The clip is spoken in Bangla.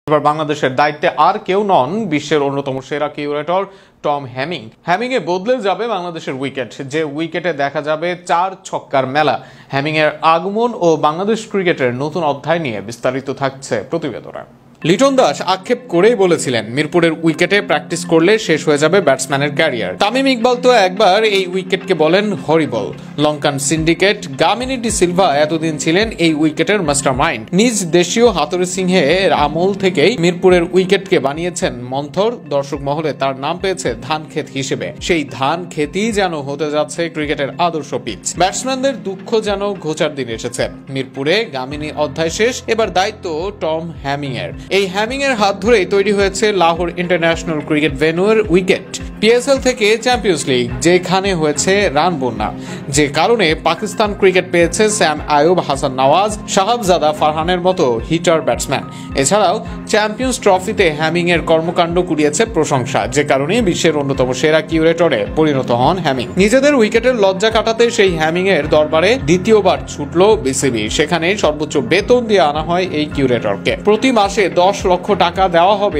এবার বাংলাদেশের দায়িত্বে আর কেউ নন বিশ্বের অন্যতম সেরা কিউরেটর টম হ্যামিং। হ্যামিংয়ে বদলে যাবে বাংলাদেশের উইকেট, যে উইকেটে দেখা যাবে 4 ছক্কার মেলা। হ্যামিংয়ের আগমন ও বাংলাদেশ ক্রিকেটের নতুন অধ্যায় নিয়ে বিস্তারিত থাকছে প্রতিবেদনে। লিটন দাস আক্ষেপ করেই বলেছিলেন, মিরপুরের উইকেটে প্র্যাকটিস করলে শেষ হয়ে যাবে ব্যাটসম্যানের ক্যারিয়ার। তামিম ইকবাল তো একবার এই উইকেটকে বলেন হরিবল। লঙ্কান সিন্ডিকেট গামিনী ডি সিলভা এতদিন ছিলেন এই উইকেটের মাস্টারমাইন্ড। নিজ দেশীয় হাতুড়ি সিংহের আমল থেকেই মিরপুরের উইকেটকে বানিয়েছেন মন্থর। দর্শক মহলে তার নাম পেয়েছে ধান ক্ষেত হিসেবে। সেই ধান ক্ষেতই যেন হতে যাচ্ছে ক্রিকেটের আদর্শ পিচ। ব্যাটসম্যানদের দুঃখ যেন ঘোচার দিন এসেছে। মিরপুরে গামিনী অধ্যায় শেষ, এবার দায়িত্ব টম হ্যামিং এর। এই হ্যামিং এর হাত ধরেই তৈরি হয়েছে লাহোর ইন্টারন্যাশনাল ক্রিকেট ভেন্যুর উইকেট। পিএসএল থেকে চ্যাম্পিয়ন্স লিগ, যেখানে হয়েছে রান বন্যা, যে কারণে পাকিস্তান ক্রিকেট পেয়েছে স্যাম আয়ুব, হাসান নওয়াজ, শাহাবজাদা ফারহানের মতো হিটার ব্যাটসম্যান। এছাড়াও চ্যাম্পিয়ন্স ট্রফিতে হ্যামিং এর কর্মকাণ্ড কুড়িয়েছে প্রশংসা, যে কারণে বিশ্বের অন্যতম সেরা কিউরেটরে পরিণত হন হ্যামিং। নিজেদের উইকেটের লজ্জা কাটাতে সেই হ্যামিং এর দরবারে দ্বিতীয়বার ছুটল বিসিবি। সেখানে সর্বোচ্চ বেতন দিয়ে আনা হয় এই কিউরেটরকে। প্রতি মাসে 10 লক্ষ টাকা দেওয়া হবে